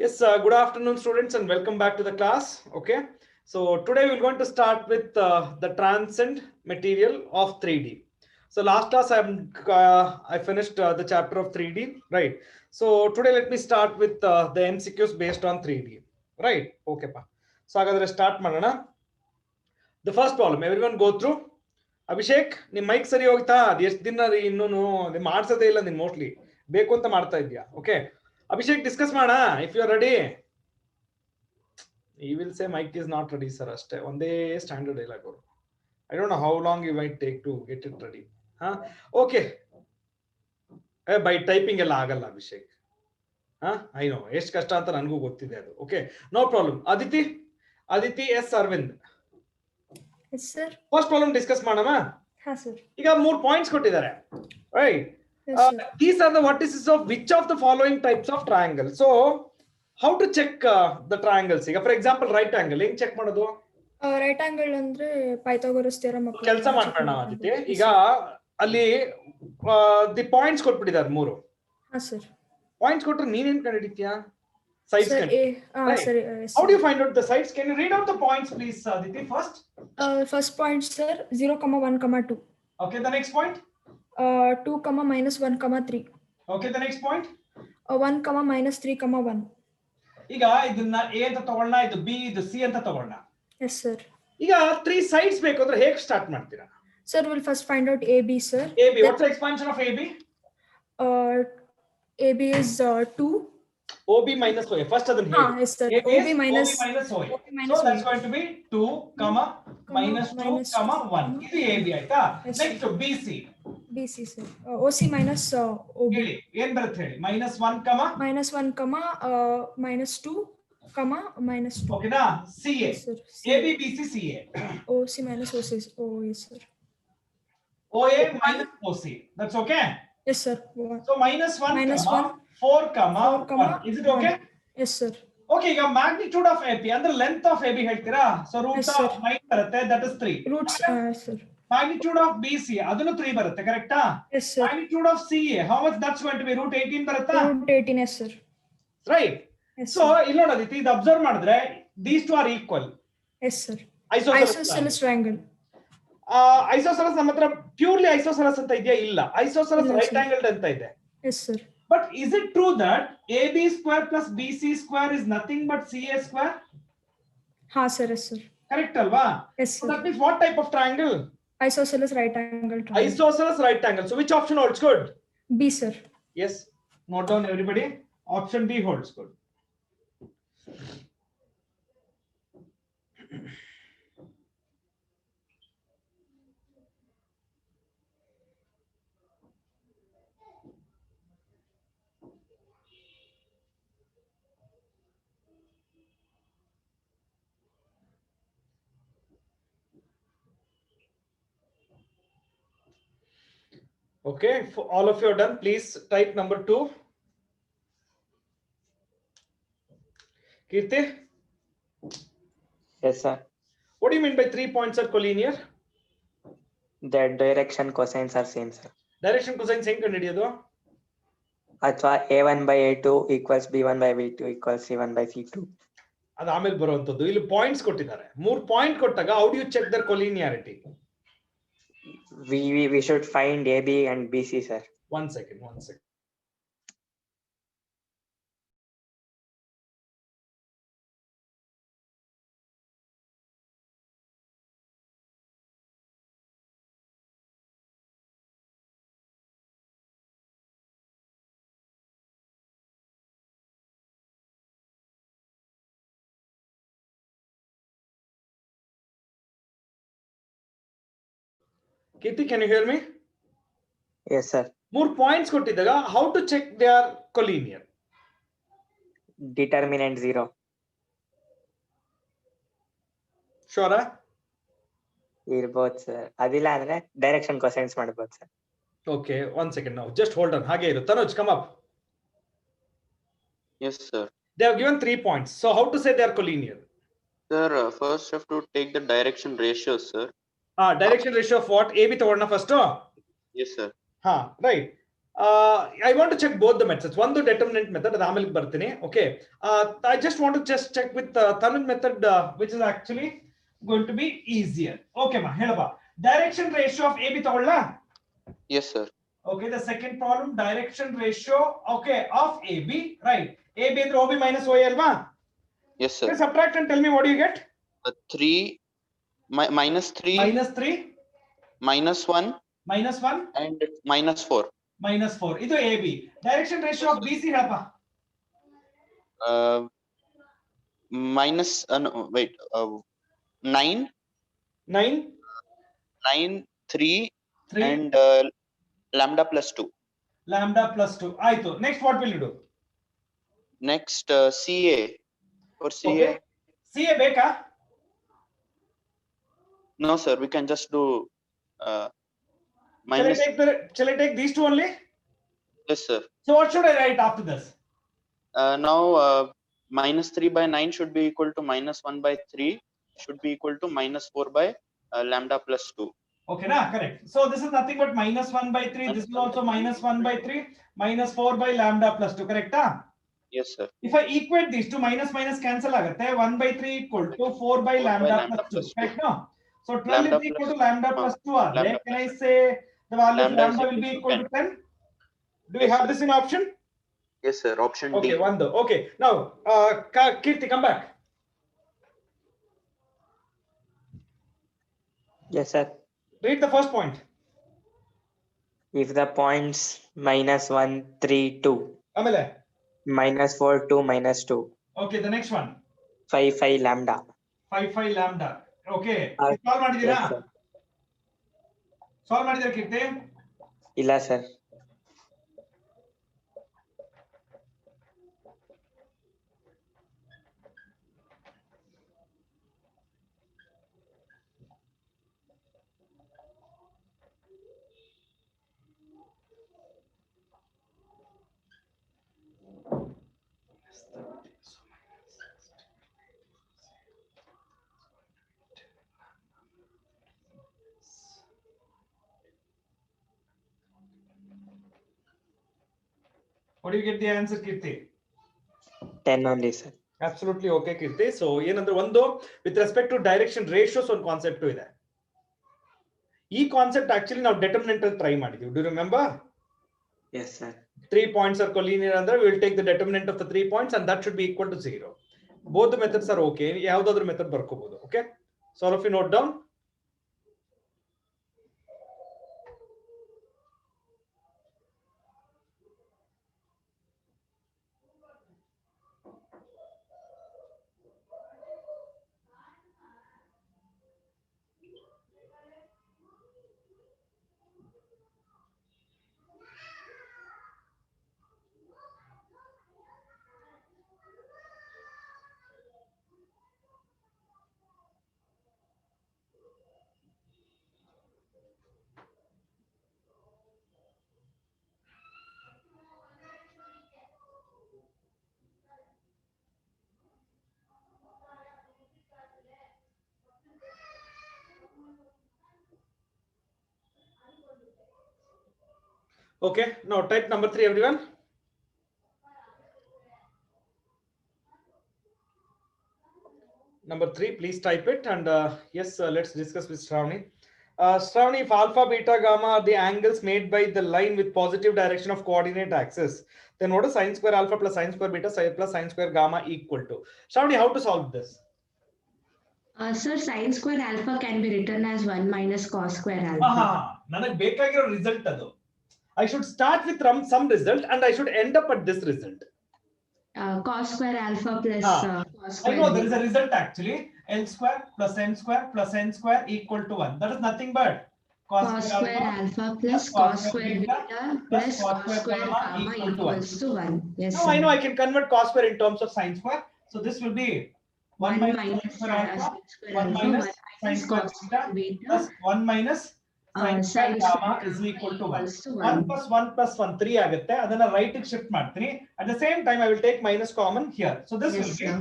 Yes, good afternoon, students, and welcome back to the class. Okay, so today we're going to start with the transcend material of 3D. So last class I finished the chapter of 3D, right? So today let me start with the MCQs based on 3D, right? Okay, pa. So hagadre start ಮಾಡೋಣ. The first problem, everyone go through. Abhishek ನಿಮ್ mic ಸರಿ ಹೋಗ್ತಾ ಅದು ಎಷ್ಟು ದಿನ ಇನ್ನೂ ಮಾಡ್ಸೋದೇ ಇಲ್ಲ ನೀನ್ ಮೋಸ್ಟ್ಲಿ ಬೇಕು ಅಂತ ಮಾಡ್ತಾ ಇದ್ಯಾ. ಓಕೆ ಅಭಿಷೇಕ್ ಡಿಸ್ಕಸ್ ಮಾಡೋಣ if you are ready. He will say mic is not ready sir ಅಷ್ಟೇ ಒಂದೇ ಸ್ಟ್ಯಾಂಡರ್ಡ್ ಡೈಲಾಗ್ ಅವರು. I don't know how long you might take to get it ready. ಹಾ ಓಕೆ ಬೈ ಟೈಪಿಂಗ್ ಎಲ್ಲ ಆಗಲ್ಲ ಅಭಿಷೇಕ್. ಹಾ I know ಎಷ್ಟು ಕಷ್ಟ ಅಂತ ನನಗೂ ಗೊತ್ತಿದೆ ಅದು. Okay no problem. Aditi S Arvind first problem discuss ಮಾಡೋಣ. ಈಗ 3 ಪಾಯಿಂಟ್ಸ್ ಕೊಟ್ಟಿದ್ದಾರೆ, right? These are the vertices of which of the following types of triangle. So how to check the triangles? ಈಗ ಫಾರ್ ಎಕ್ಸಾಂಪಲ್ ರೈಟ್ ಆಂಗಲ್ ಹೆಂಗ್ check ಮಾಡೋದು? Right angle ಅಂದ್ರೆ Pythagoras theorem ಕೆಲಸ ಮಾಡೋಣ ಆದಿತ್ಯ. ಈಗ ಅಲ್ಲಿ ದಿ ಪಾಯಿಂಟ್ಸ್ ಕೊಟ್ಬಿಟ್ಟಿದ್ದಾರೆ 3. ಹಾ ಸರ್. ಪಾಯಿಂಟ್ಸ್ ಕೊಟ್ರೆ ನೀನೇನ್ ಕಂಡುಹಿಡಿತೀಯಾ? Sides can. Right. Sorry, how do you find out the sides? Can you read out the points, please, Aditi, first? First point, sir, 0, 1, 2. Okay, the next point? 2, -1, 3. Okay, the next point? 1, -3, 1. ಈಗ ಇದನ್ನ A ಅಂತ ತಗೊಳ್ಳೋಣ, ಇದು B, ಇದು C ಅಂತ ತಗೊಳ್ಳೋಣ. Yes, sir. ಈಗ 3 sides ಬೇಕು ಅಂದ್ರೆ ಹೇಗೆ ಸ್ಟಾರ್ಟ್ ಮಾಡ್ತೀರಾ? Sir, we'll first find out AB, sir. AB, what's the expansion of AB? AB is 2. OB minus OA. First adhan ಹೇಳಿ. Yes, sir. OB minus OA. So that's going to be 2, minus 2, 1. ಇದು AB ಆಯ್ತಾ? Next BC. BC, sir. OC minus OB. ಹೇಳಿ ಏನು ಬರುತ್ತೆ ಹೇಳಿ? -1, -2, -2. ಓಕೆನಾ? CA. Yes, sir. AB BC CA. OC minus OC. Oh, yes, sir. OA minus OC. That's okay? Yes, sir. So -1, 4, 1. Is it okay? Yes, sir. Okay, ಈಗ magnitude of AP ಅಂದ್ರೆ length of AB ಹೇಳ್ತೀರಾ? So root of 9 ಬರುತ್ತೆ, that is 3. Roots, sir. Magnitude of BC ಅದನ್ನು 3 ಬರುತ್ತೆ, ಕರೆಕ್ಟಾ? Yes, sir. Magnitude of CA, how much that's going to be? root 18 ಬರುತ್ತಾ? Root 18, yes, sir. Right. Yes, so ಇಲ್ಲಿ ನೋಡೋದಿತ್ತು, ಇದು observe ಮಾಡಿದ್ರೆ these two are equal. Yes, sir. Isosceles triangle. Isosceles ನಮ್ಮ ಹತ್ರ purely isosceles ಅಂತ ಇದೆಯಾ? ಇಲ್ಲ. Isosceles right angled ಅಂತ ಇದೆ. Yes, sir. But is it true that AB square plus BC square is nothing but CA square? Ha, sir. Yes, sir. Correct alva? Yes, sir. So that means what type of triangle? Isosceles right angle triangle. Isosceles right angle. So which option holds good? B, sir. Yes. Note down everybody. Option B holds good. Okay, for all of you are done, please type number 2. Kirti? Yes, sir. What do you mean by 3 points are collinear? The direction cosines are same, sir. Direction cosines ಹೆಂಗ್ ಕಂಡುಹಿಡಿಯೋದು? ಅಥವಾ A1 by A2 equals B1 by B2 equals C1 by C2. ಅದು ಆಮೇಲೆ ಬರುವಂತದ್ದು. ಇಲ್ಲಿ points ಕೊಟ್ಟಿದ್ದಾರೆ. 3 point ಕೊಟ್ಟಾಗ how do you check their collinearity? We should find AB and BC, sir. One second. Kirti, can you hear me? Yes, sir. 3 points ಕೊಟ್ಟಿದ್ದಾಗ how to check they are collinear? Determinant 0. Sure? ಇರ್ಬೋದು sir. ಅದಿಲ್ಲ ಅಂದ್ರೆ direction cosines ಮಾಡಬಹುದು sir. Okay, 1 second now. Just hold on. ಹಾಗೆ ಇರು. Tanuj, come up. Yes, sir. They have given 3 points. So how to say they are collinear? Sir, first have to take the direction ratios, sir. Direction ratio of what? AB ತಗೊಳ್ಳೋಣ first? Yes, sir. Right. I want to check both the methods. One the determinant method, adamil bartini. Okay. I just want to just check with Tanun method, which is actually going to be easier. Okay, ma. Helaba. Direction ratio of AB tawalla. Yes, sir. Okay, the second problem, direction ratio, okay, of AB, right? AB is OB minus OA, alva? Yes, sir. Okay, subtract and tell me what do you get? 3 minus 3 Minus 3, minus 1 minus 1, and minus 4. minus 4. This is AB. Direction ratio of BC, helpa. Minus no, wait 9 9, 3 3, and lambda plus 2. lambda plus 2. Aito. Next, what will you do? Next CA or CA. Okay. CA beka? No, sir, we can just do minus. Shall I take these two only? Yes, sir. So what should I write after this? Now minus 3 by 9 should be equal to minus 1 by 3 should be equal to minus 4 by lambda plus 2. Okay, na, correct. So this is nothing but minus 1 by 3. This is also minus 1 by 3, minus 4 by lambda plus 2, correct? Ah? Yes, sir. If I equate these two, minus minus cancel agate. 1 by 3 equal to 4 by lambda plus 2, correct? No? So 12 Lambda is equal to plus- lambda plus 2. lambda Can I plus say the value of lambda is lambda will be equal equal to to 10? Do we Yes, have sir. this in option? Yes, sir. Option Okay, D. one though. Okay, now Kirti, come back. Yes, sir. Read the first point. If the points minus 1, 3, 2, Amele. minus 4, 2, minus 2, Okay, the next one. 5, 5 lambda. 5 5 lambda. Okay. Ah, Solve ಮಾಡಿದ್ದೀರಾ? Yes, sir. Solve ಮಾಡಿದ್ದೀರಾ ಕೀರ್ತಿ? ಇಲ್ಲ sir. What do you get the answer, Kirti? 10 only, sir. Absolutely okay, Kirti. So ಏನಂದ್ರೆ ಒಂದು with respect to direction ratios ಒಂದು concept ಇದೆ. ಈ concept actually ನಾವು determinant ಅಲ್ಲಿ ಟ್ರೈ ಮಾಡಿದೀವಿ. Do you remember? Yes, sir. 3 points are collinear ಅಂದ್ರೆ we will take the determinant of the 3 points and that should be equal to 0. Both the methods are okay. ಯಾವುದಾದ್ರೂ method ಬರ್ಕೋಬಹುದು. Okay? So all of you note down. Okay, now type number 3, everyone. Number 3, please type it. And yes, let's discuss with Shravani. Shravani, if alpha, beta, gamma are the angles made by the line with positive direction of coordinate axis, then what is sine square alpha plus sine square beta plus sine square gamma equal to? Shravani, how to solve this? Sir, sine square alpha can be written as 1 minus cos square alpha. ನನಗೆ ಬೇಕಾಗಿರೋ result ಅದು. I should start with some result and I should end up at this result. Cos square alpha plus cos I square know there is a beta. result actually. L square plus n square equal to 1. That is nothing but Cos square alpha plus cos square beta plus cos square gamma equals to 1. Yes, Now sir. I know I can convert cos square in terms of sine square. So this will be 1 minus minus sin square alpha, square 1 alpha, minus 1 sin square cos beta beta plus 1 minus sin square sin gamma square is equal to 1. equals to 1 plus 1 plus 1 3 ಆಗುತ್ತೆ. ಅದನ್ನ right ಗೆ shift ಮಾಡ್ತೀನಿ. At the same time I will take minus common here. So this Yes, will be sir.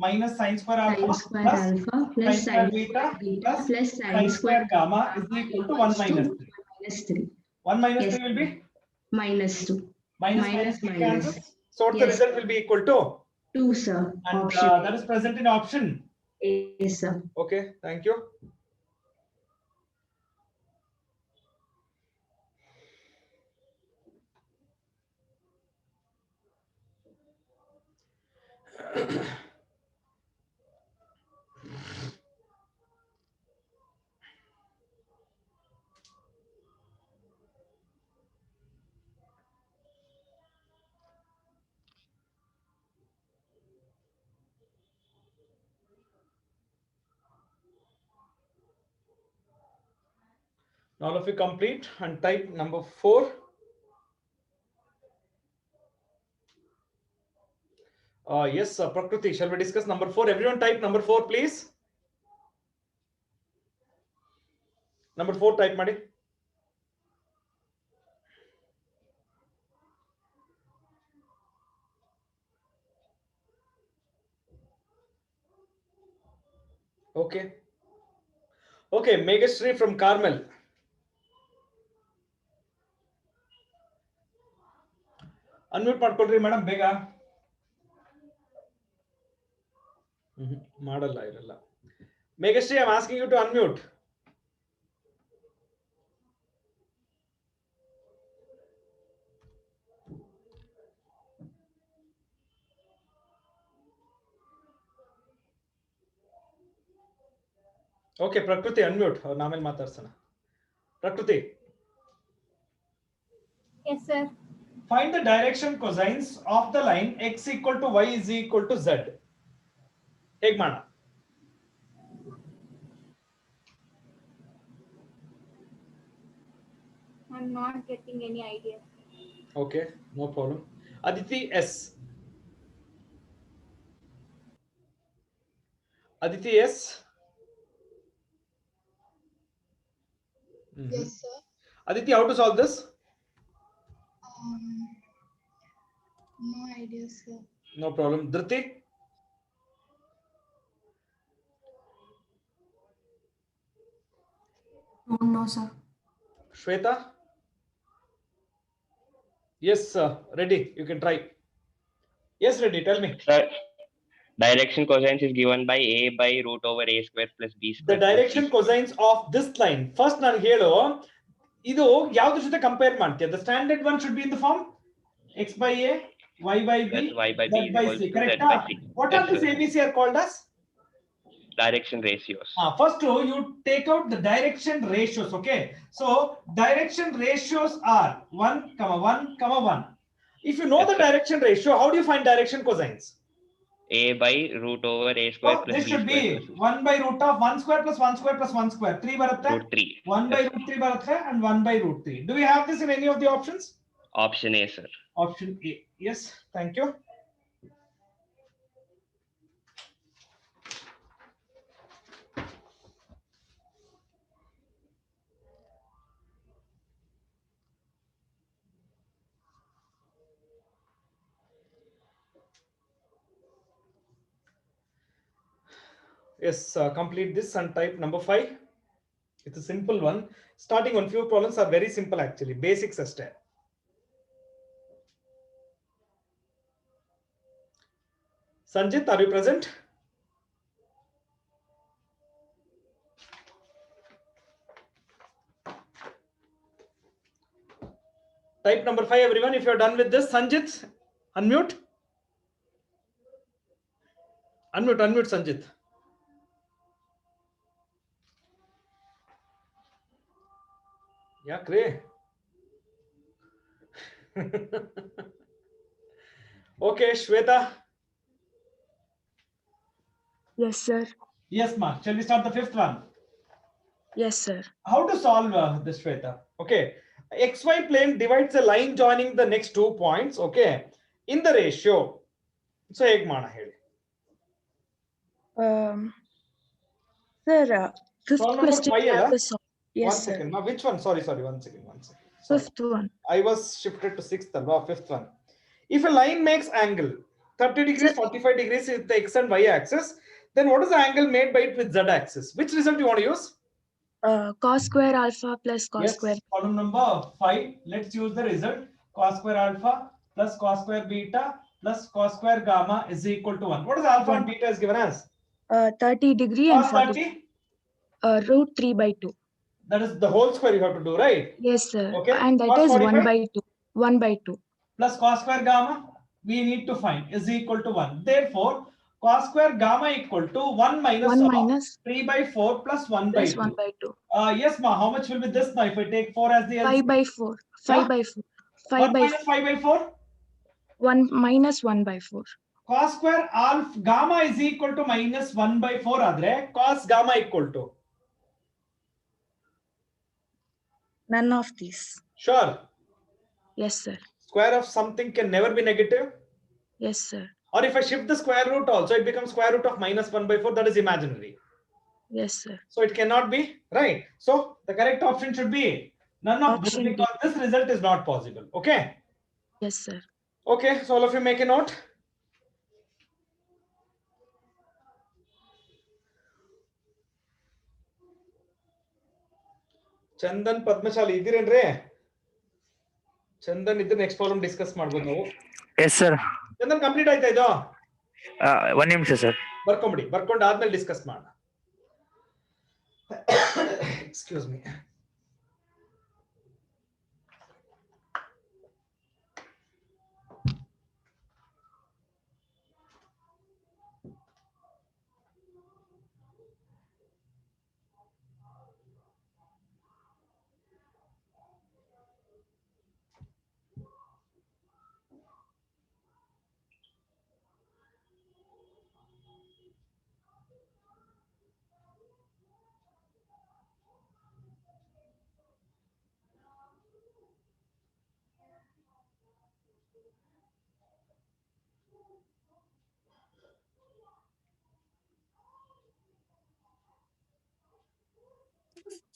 minus sin square alpha Sin square plus alpha plus sin square sin beta square beta plus plus sin square gamma is equal to 1 minus 3. 3. 1 minus Yes. 3 will be -2. Minus Minus, minus minus. cancels. So what the Yes. result will be equal to? 2, sir. And Option that is present in option. A, sir. Okay, thank you. Now all of you complete and type number 4. Yes, Prakriti, shall we discuss number 4? Everyone type number 4, please. Number 4 type ಮಾಡಿ. Okay. Okay, Megashri from Carmel. Unmute ಮಾಡ್ಕೊಳ್ರಿ madam ಬೇಗ. ಮಾಡಲ್ಲ ಇರಲ್ಲ. Megashri, I'm asking you to unmute. Okay, Prakriti, unmute. ಅವ್ರು ಆಮೇಲೆ ಮಾತಾಡ್ಸೋಣ. Prakriti. Yes, sir. Find the direction cosines of the line x equal to y is equal to z. ಹೇಗ್ ಮಾಡೋಣ? I'm not getting any idea. Okay, no problem. Aditi S. Aditi S. Yes, sir. Aditi, how to solve this? No idea, sir. No problem. Dhriti? Oh, no, sir. Shweta? Yes, sir. Ready. You can try. Yes, ready. Tell me. Sir, direction cosines is given by a by root over a square plus b The square. direction cosines of this line. First, ನಾನು ಹೇಳು ಇದು ಯಾವ್ದ್ರ ಜೊತೆ compare ಮಾಡ್ತೀಯ? The standard one should be in the form x by a, y by b, Plus y by b z is by equal c. to Correct? z by c. What Yes, are these sir. ABC are called as? Direction ratios. First, you take out the direction ratios. Okay. So direction ratios are 1, 1, 1. If you know Yes, the sir. direction ratio, how do you find direction cosines? A by root over a square plus This b should square be 1 by root of 1 square plus 1 square plus 1 square. 3 ಬರುತ್ತೆ. root 3. 1 by Yes, root 3 ಬರುತ್ತೆ and 1 by root 3. Do we have this in any of the options? Option A, sir. Option A. Yes, thank you. Yes, complete this and type number 5. It's a simple one. Starting on few problems are very simple actually. Basics ಅಷ್ಟೇ. Sanjit, are you present? Type number 5, everyone. If you're done with this, Sanjit, unmute. Unmute, Sanjit. Yeah, great. Okay, Shweta. Yes, sir. Yes, ma. Shall we start the fifth one? Yes, sir. How to solve this, Shweta? Okay. XY plane divides a line joining the next 2 points. Okay. In the ratio. So, ek mana heli. Sir, fifth Problem number question. 5, we have yeah? to solve. Yes, One sir. second. Ma, which one? Sorry. One second. Sorry. Fifth one. I was shifted to sixth. Fifth one. If a line makes angle 30 degrees, 45 degrees with the x and y axis, then what is the angle made by it with z axis? Which result you want to use? Cos square alpha plus cos Yes, square. problem number 5. Let's use the result. cos square alpha plus cos square beta plus cos square gamma is equal to 1. What is alpha and beta is given as? 30 degree and Cos 40. 30. Root 3 by 2. That is the whole square you have to do, right? Yes, sir. Okay. And that Cos is 1 45 by 2. 1 by 2. plus cos square gamma we need to find is equal to 1. Therefore, cos square gamma equal to 1 minus 1 of minus 3 by 4 plus 1 by plus 2. 1 by 2. Yes, ma. How much will be this now if I take 4 as the 5 LCM? by 4. 5 Huh? by 4. 1 5 by minus 5 by 4. 1 minus 1 by 4. Cos square alpha gamma is equal to minus 1 by 4 adre cos gamma equal to. None of these. Sure. Yes, sir. Square of something can never be negative. Yes, sir. Or if I shift the square root also, it becomes square root of minus 1 by 4. That is imaginary. Yes, sir. So it cannot be right. So the correct option should be none of Option this D. because this result is not possible. Okay. Yes, sir. Okay. So all of you make a note. Chandan Padmashali ಇದ್ದೀರೇನ್ರಿ Chandan ಇದ್ರೆ next problem discuss ಮಾಡ್ಬೋದು ನಾವು yes sir Chandan complete ಆಯ್ತಾ ಇದು ಒಂದ್ ನಿಮಿಷ sir ಬರ್ಕೊಂಬಿಡಿ ಬರ್ಕೊಂಡು ಆದ್ಮೇಲೆ discuss ಮಾಡೋಣ ಎಕ್ಸ್ಕ್ಯೂಸ್ ಮೀ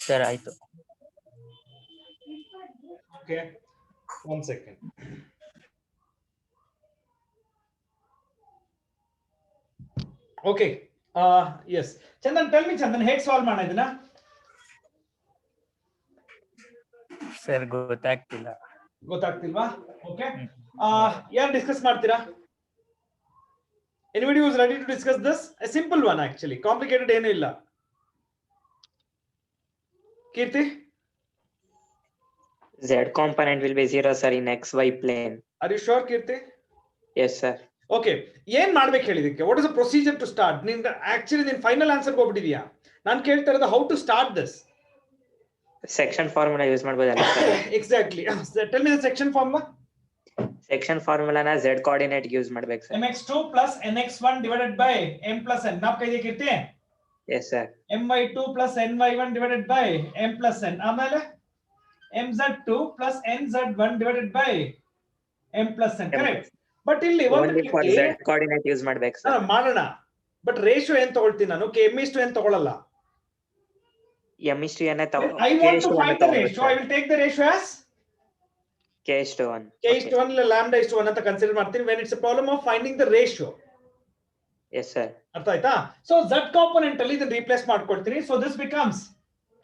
ಸರ್ ಆಯ್ತು Okay, 1 second. Okay. Yes. Chandan, tell me, Chandan, ಹೇಗೆ ಸಾಲ್ವ್ ಮಾಡೋಣ ಇದನ್ನ? ಸರ್ ಗೊತ್ತಾಗ್ತಿಲ್ಲ ಗೊತ್ತಾಗ್ತಿಲ್ವಾ? Okay. ಯಾರು ಡಿಸ್ಕಸ್ ಮಾಡ್ತೀರಾ? Anybody who is ready to discuss this? A simple one actually. Complicated ಏನೂ ಇಲ್ಲ. Kirti? Z component will be 0, sir, in XY plane. Are you sure, Kirti? Yes, sir. Okay. ಏನ್ ಮಾಡ್ಬೇಕು ಹೇಳಿದಕ್ಕೆ? What is the procedure to start? ನಿಂದ actually ನಿನ್ final answer ಹೋಗ್ಬಿಟ್ಟಿದ್ಯಾ? ನಾನು ಕೇಳ್ತಾ ಇರೋದು how to start this. Section formula use ಮಾಡಬಹುದಲ್ಲ sir? Exactly. Tell me the section formula. Section formula na Z coordinate use ಮಾಡ್ಬೇಕು sir. mx2 plus nx1 divided by m plus n. ನಾಪ್ ಕೈದೆ Kirti? Yes, sir. my2 plus ny1 divided by m plus n. ಆಮೇಲೆ mz2 plus nz1 divided by m plus n. Correct. But ಇಲ್ಲಿ Only for Z coordinate use ಮಾಡ್ಬೇಕು sir. ಮಾಡೋಣ. But ratio ಏನ್ ತಗೊಳ್ತೀನಿ ನಾನು? k m is to n ತಗೊಳ್ಳಲ್ಲ. M is to n I want to find the ratio. I will take the ratio as K is to 1. k is to 1 ಇಲ್ಲ lambda is to 1 ಅಂತ consider ಮಾಡ್ತೀನಿ when it's a problem of finding the ratio. Yes, sir. ಅರ್ಥ ಆಯ್ತಾ? So z component ಅಲ್ಲಿ ಇದನ್ನ replace ಮಾಡ್ಕೊಳ್ತೀನಿ. So this becomes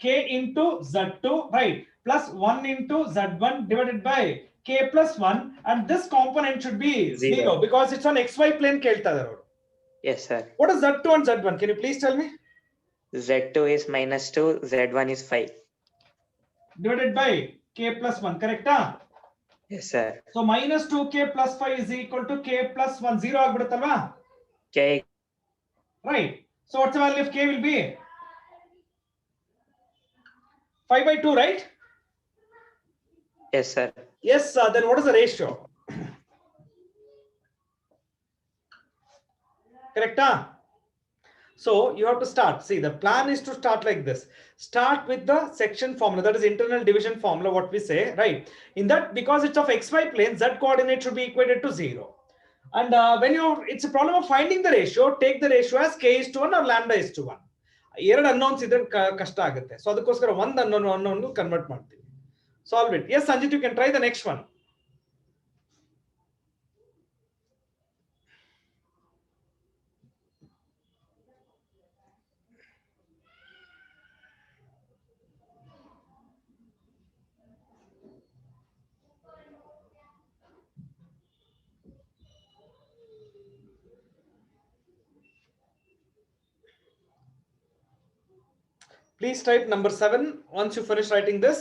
k into z2, right, plus 1 into z1 divided by k plus 1, and this component should be 0 because it's on xy plane ಕೇಳ್ತಾ ಇದ್ದಾರೆ ಅವರು. Yes, sir. What is z2 and z1? Can you please tell me? Z2 is -2, Z1 is 5. Divided by k plus 1, correct? Yes, sir. So minus 2k plus 5 is equal to k plus 1, 0 ಆಗ್ಬಿಡುತ್ತಲ್ವಾ? K. Right. So what's the value of k will be? 5 by 2, right? Yes, sir. Yes, then what is the ratio? Correct? So you have to start. See, the plan is to start like this. Start with the section formula, that is internal division formula, what we say, right? In that, because it's of xy plane, z coordinate should be equated to 0. And when it's a problem of finding the ratio, take the ratio as k is to 1 or lambda is to 1. ಎರಡು unknowns ಇದ್ರೆ ಕಷ್ಟ ಆಗುತ್ತೆ. So ಅದಕ್ಕೋಸ್ಕರ ಒಂದು unknown convert ಮಾಡ್ತೀವಿ. Solve it. Yes, Sanjit, you can try the next one. Please type number 7 once you finish writing this.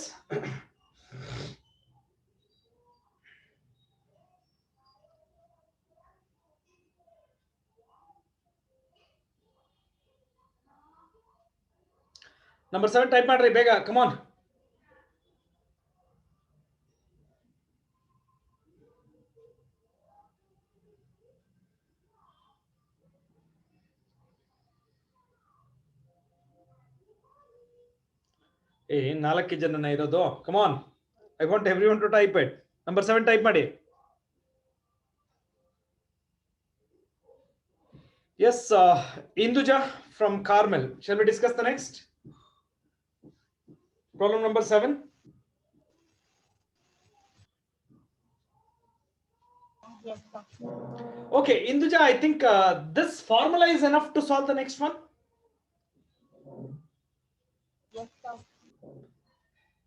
Number 7 type ಮಾಡ್ರಿ ಬೇಗ, come on. ಏ 4 ಜನನ ಇರೋದು, come on. I want everyone to type it. Number 7 type ಮಾಡಿ. Yes, Induja from Carmel. Shall we discuss the next? Problem number 7. Yes, sir. Okay, Induja, I think this formula is enough to solve the next one. Yes, sir.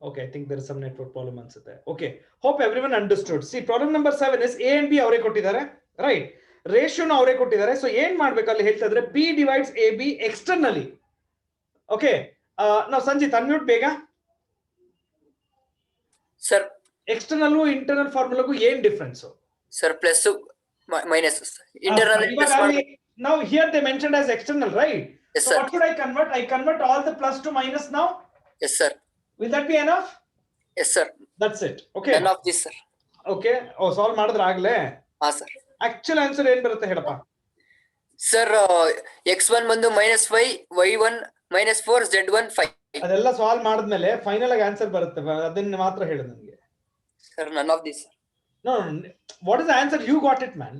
Okay, I think there is some network problem answer. Okay, hope everyone understood. See, problem number 7 is A and B avare kottidare, right? Ratio na avare kottidare. So ಏನು ಮಾಡಬೇಕು ಅಲ್ಲಿ ಹೇಳ್ತಾ ಇದ್ರೆ B divides AB externally. Okay, now Sanjit unmute ಬೇಗ. Sir, External internal formula ಗೂ ಏನು difference? sir, plus minus. Internal plus one. Now here they mentioned as external, right? Yes, So sir. what should I convert? I convert all the plus to minus now. Yes, sir. Will that be enough? Yes, sir. That's it. Okay. None of this, sir. Okay. Oh, solve ಮಾಡಿದ್ರೆ ಆಗ್ಲೇ. Ah, sir. Actual answer ಏನು ಬರುತ್ತೆ ಹೇಳಪ್ಪ? Sir, x1 ಬಂದು -5, y1 -4, z1 5. ಅದೆಲ್ಲ solve ಮಾಡಿದ್ಮೇಲೆ final ಆಗಿ answer ಬರುತ್ತೆ, ಅದನ್ನ ಮಾತ್ರ ಹೇಳು ನನಗೆ. Sir, none of this, sir. No, what is the answer? You got it, man.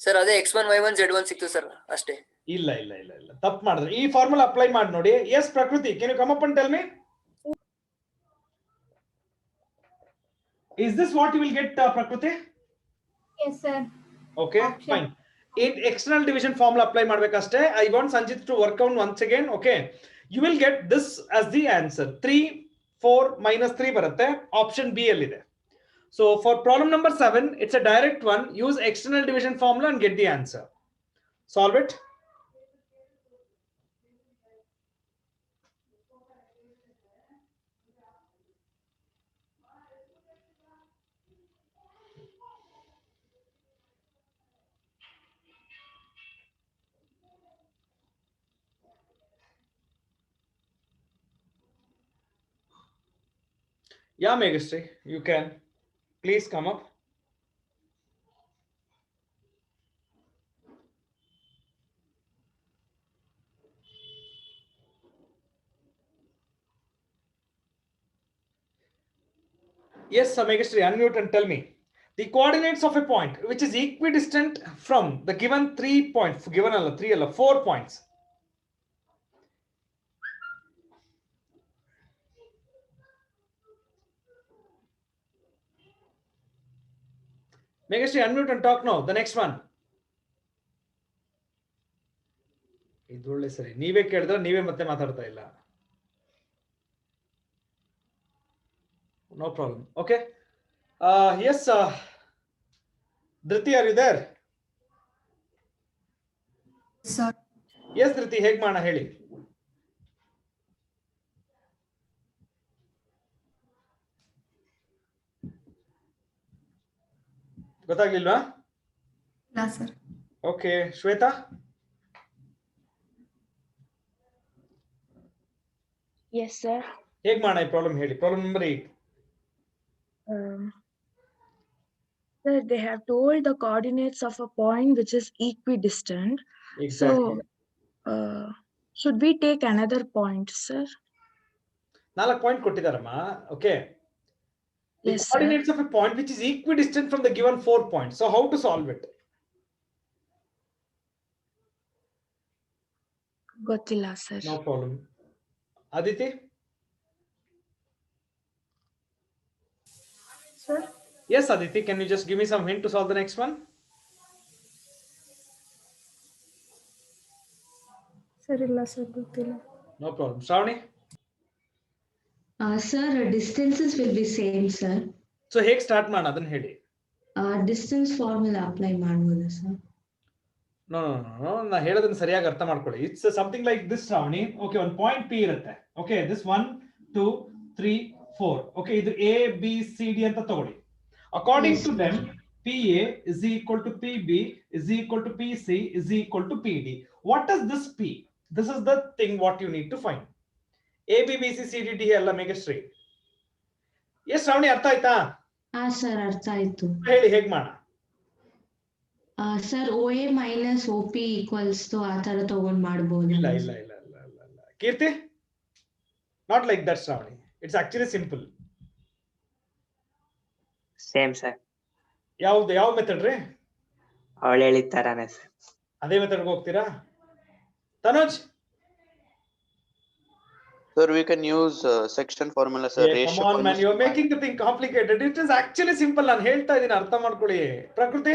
Sir, ಅದೇ x1 y1 z1 ಸಿಕ್ತು ಸರ್ ಅಷ್ಟೇ. ಇಲ್ಲ ತಪ್ಪು ಮಾಡಿದ್ರೆ. ಈ ಫಾರ್ಮುಲಾ ಅಪ್ಲೈ ಮಾಡಿ ನೋಡಿ. Yes, Prakriti, can you come up and tell me? Is this what you will get, Prakriti? Yes, sir. Okay, Option. fine. In external division formula apply ಮಾಡ್ಬೇಕಷ್ಟೇ. I want Sanjit to work out once again. Okay, you will get this as the answer. 3, 4 minus 3 ಬರುತ್ತೆ. Option B ಅಲ್ಲಿದೆ. So for problem number 7, it's a direct one. Use external division formula and get the answer. Solve it. Yeah, Megastri, you can. Please come up. Yes, Megastri, unmute and tell me. The coordinates of a point which is equidistant from the given 3 points, given 4 points. Megastri, unmute and talk now. The next one. ಇದೊಳ್ಳೆ ಸರಿ, ನೀವೇ ಕೇಳಿದ್ರೆ ನೀವೇ ಮತ್ತೆ ಮಾತಾಡ್ತಾ ಇಲ್ಲ. No problem. Okay. Yes, Dhriti, are you there? Sir. Yes, Dhriti, ಹೇಗ್ ಮಾಡೋಣ ಹೇಳಿ. ಗೊತ್ತಾಗ್ಲಿಲ್ವಾ? ಇಲ್ಲ sir. Okay, Shweta? Yes, sir. ಹೇಗ್ ಮಾಡೋಣ ಈ ಪ್ರಾಬ್ಲಮ್ ಹೇಳಿ. Problem number 8. Sir, they have told the coordinates of a point which is equidistant. Exactly. So, should we take another point, sir? 4 point ಕೊಟ್ಟಿದಾರಮ್ಮ. Okay. The Yes, sir. coordinates of a point which is equidistant from the given 4 points. So how to solve it? ಗೊತ್ತಿಲ್ಲ, sir. No problem. Aditi? Sir. Yes, Aditi, can you just give me some hint to solve the next one? Sir, ಇಲ್ಲ sir, ಗೊತ್ತಿಲ್ಲ. No problem. Shravani? Sir, distances will be same, sir. So ಹೇಗೆ ಸ್ಟಾರ್ಟ್ ಮಾಡೋಣ ಅದನ್ನ ಹೇಳಿ. Distance formula apply ಮಾಡ್ಬೋದಾ sir? No ನಾ ಹೇಳೋದನ್ನ ಸರಿಯಾಗಿ ಅರ್ಥ ಮಾಡ್ಕೊಳ್ಳಿ. It's something like this Shravani. Okay, ಒಂದು ಪಾಯಿಂಟ್ ಪಿ ಇರುತ್ತೆ. Okay, this 1 2 3 4. ಓಕೆ, ಇದು ಎ ಬಿ ಸಿ ಡಿ ಅಂತ ತಗೊಳ್ಳಿ. According to them P A is equal to P B is equal to P C is equal to P D. What is this P? This is the thing what you need to find. A B B C C D D ಎಲ್ಲ Meghashri. S Shravani, ಅರ್ಥ ಆಯ್ತಾ? ಹಾ sir, ಅರ್ಥ ಆಯ್ತು. ಹೇಳಿ, ಹೇಗ್ ಮಾಡೋಣ? Sir O A minus O P equals to ಆ ತರ ತಗೊಂಡ್ ಮಾಡ್ಬೋದು. ಇಲ್ಲ ಇಲ್ಲ ಇಲ್ಲ ಇಲ್ಲ ಇಲ್ಲ Keerthi, not like that Shravani. It's actually simple. Same sir. ಯಾವ ಮೆಥಡ್ ರೀ? ಅವಳು ಹೇಳಿದ ತರಾನೇ ಸರ್. ಅದೇ ಮೆಥಡ್ಗೆ ಹೋಗ್ತೀರಾ? Tanuj? Sir, we can use section formula, sir. Yeah, come on man, you're making the thing complicated. It is actually simple. ನಾನು ಹೇಳ್ತಾ ಇದ್ದೀನಿ, ಅರ್ಥ ಮಾಡ್ಕೊಳ್ಳಿ. ಪ್ರಕೃತಿ?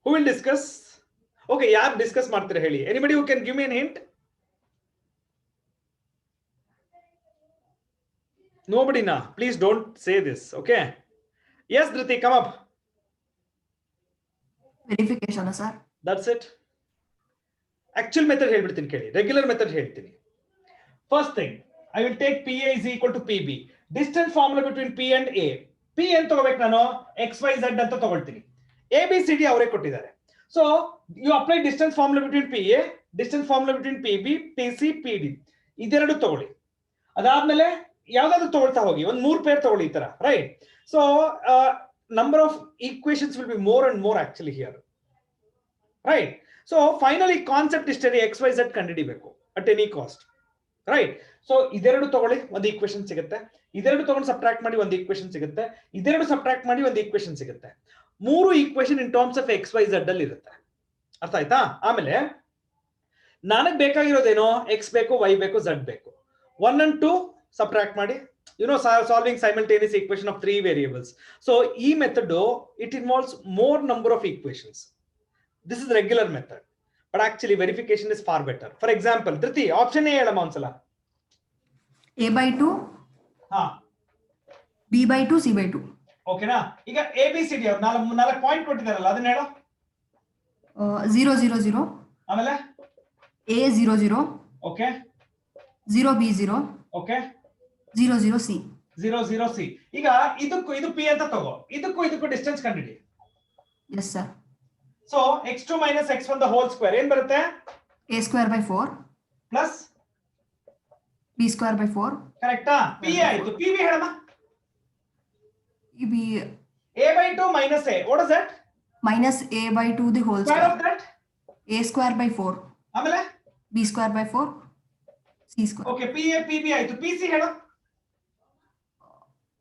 Who will discuss? Okay, ಯಾರು ಡಿಸ್ಕಸ್ ಮಾಡ್ತೀರಾ ಹೇಳಿ. Anybody who can give me an hint? Nobody na. Please don't say this. Okay. Yes, Dhriti, come up. Verification sir. That's it. Actual method ಹೇಳ್ಬಿಡ್ತೀನಿ ಕೇಳಿ. Regular method ಹೇಳ್ತೀನಿ. First thing, I will take PA is equal to PB. Distance formula between P and A. P ಅಂತ ತಗೋಬೇಕು ನಾನು, XYZ ಅಂತ ತಗೊಳ್ತೀನಿ. ABCD ಅವರೇ ಕೊಟ್ಟಿದ್ದಾರೆ. So you apply distance formula between PA, distance formula between PB, PC, PD. ಇದೆರಡು ತಗೊಳ್ಳಿ. ಅದಾದ್ಮೇಲೆ ಯಾವ್ದಾದ್ರು ತಗೊಳ್ತಾ ಹೋಗಿ, ಒಂದು 3 ಪೇರ್ ತಗೊಳ್ಳಿ ಈ ತರ, right? So number of equations will be more and more actually here, right? So finally concept ಇಷ್ಟೇ, XYZ ಕಂಡುಹಿಡಿಬೇಕು at any cost, right? So ಇದೆರಡು ತಗೊಳ್ಳಿ, ಒಂದು ಈಕ್ವೇಶನ್ ಸಿಗುತ್ತೆ. ಇದೆರಡು ತಗೊಂಡು ಸಬ್ಟ್ರಾಕ್ಟ್ ಮಾಡಿ ಒಂದು ಈಕ್ವೇಶನ್ ಸಿಗುತ್ತೆ. ಇದೆರಡು ಸಬ್ಟ್ರಾಕ್ಟ್ ಮಾಡಿ ಒಂದು ಈಕ್ವೇಶನ್ ಸಿಗುತ್ತೆ. 3 equation in terms of XYZ ಅಲ್ಲಿ ಇರುತ್ತೆ. ಅರ್ಥ ಆಯ್ತಾ? ಆಮೇಲೆ ನನಗೆ ಬೇಕಾಗಿರೋದೇನೋ X ಬೇಕು, Y ಬೇಕು, Z ಬೇಕು. 1 and 2 ಸಬ್ಟ್ರಾಕ್ಟ್ ಮಾಡಿ, solving simultaneous equation of 3 variables. So ಈ method, it involves more number of equations. This is regular method, but actually verification is far better. For example, Dhriti, option A ಹೇಳಮ್ಮ ಒಂದ್ಸಲ. A/2, B/2, C/2. ಓಕೆನಾ? ಈಗ ABCD ಅವ್ರು 4 point ಕೊಟ್ಟಿದ್ದಾರಲ್ಲ, ಅದನ್ನ ಹೇಳು. 0 0 0. ಆಮೇಲೆ A 0 0. Okay. 0 B 0. Okay. 0 0 C. 0 0 C. ಈಗ ಇದು P ಅಂತ ತಗೋ, ಇದಕ್ಕೂ ಡಿಸ್ಟೆನ್ಸ್ ಕಂಡುಹಿಡಿ. Yes sir. So x2 minus x1 the whole square ಏನ್ ಬರುತ್ತೆ? A²/4 plus B²/4. ಕರೆಕ್ಟಾ? P ಆಯ್ತು. PB ಹೇಳಮ್ಮ. B A/2 minus A, what is that? minus A/2 the whole Square square. of that? A²/4 ಆಮೇಲೆ B²/4 C². Okay. PA PB ಆಯ್ತು. PC ಹೇಳು.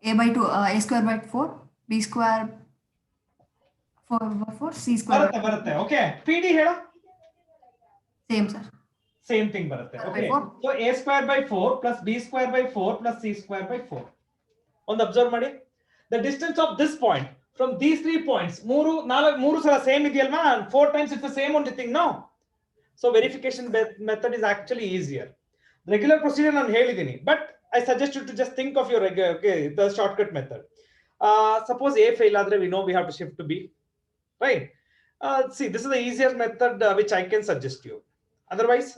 A/2 A²/4 B²/4 C². ಬರುತ್ತೆ. Okay. PD ಹೇಳು. Same sir. Same thing ಬರುತ್ತೆ. Okay. So A²/4 plus B²/4 plus C²/4. ಒಂದು observe ಮಾಡಿ. The distance of this point from these 3 points, 3 ಸಲ same ಇದೆಯಲ್ವಾ? 4 times it's the same only thing, no? So verification method is actually easier. Regular procedure ನಾನು ಹೇಳಿದ್ದೀನಿ, but I suggest you to just think of your regular, okay, the shortcut method. Suppose A fail ಆದ್ರೆ we know we have to shift to B, right? See, this is the easier method which I can suggest you. Otherwise,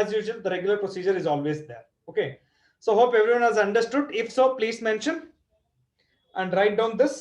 as usual, the regular procedure is always there. Okay. So hope everyone has understood. If so, please mention and write down this.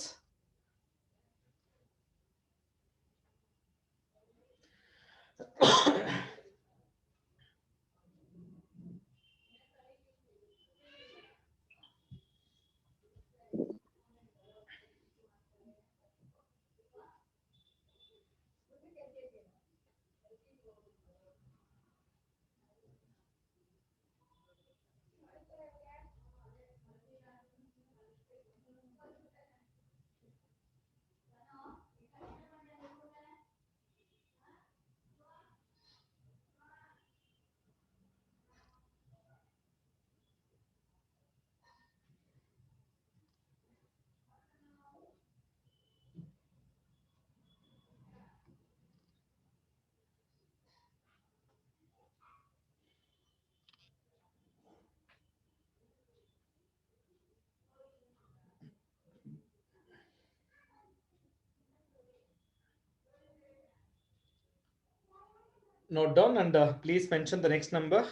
Note down and please mention the next number.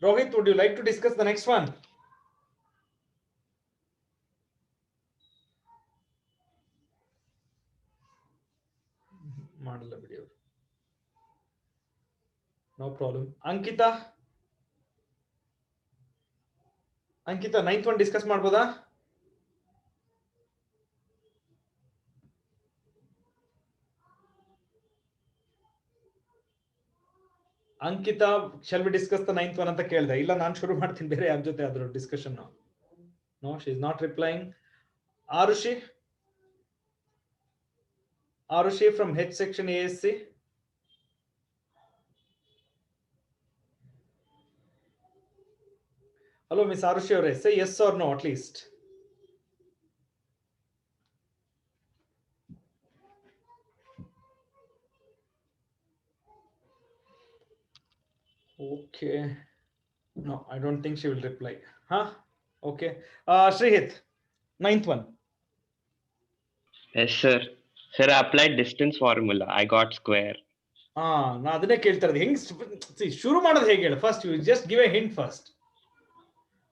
Rohit, would you like to discuss the next one? Model video. No problem. Ankita, ninth one discuss ಮಾಡ್ಬೋದಾ? Ankita, shall we discuss the ninth one ಅಂತ ಕೇಳ್ದೆ. ಇಲ್ಲ ನಾನು ಶುರು ಮಾಡ್ತೀನಿ ಬೇರೆ ಯಾರ ಜೊತೆ ಆದ್ರೂ discussion. No, she is not replying. Arushi from H section ASC. Hello, Miss Arushi ಅವರೇ, say yes or no at least. Okay. No, I don't think she will reply. Huh? Okay. Shrihit, ninth one. Yes, sir. Sir, I applied distance formula. I got square. ನಾ ಅದನ್ನೇ ಕೇಳ್ತಾ ಇರೋದು. ಹೆಂಗ್ ಶುರು ಮಾಡೋದು ಹೇಗೆ ಹೇಳು? First, you just give a hint first.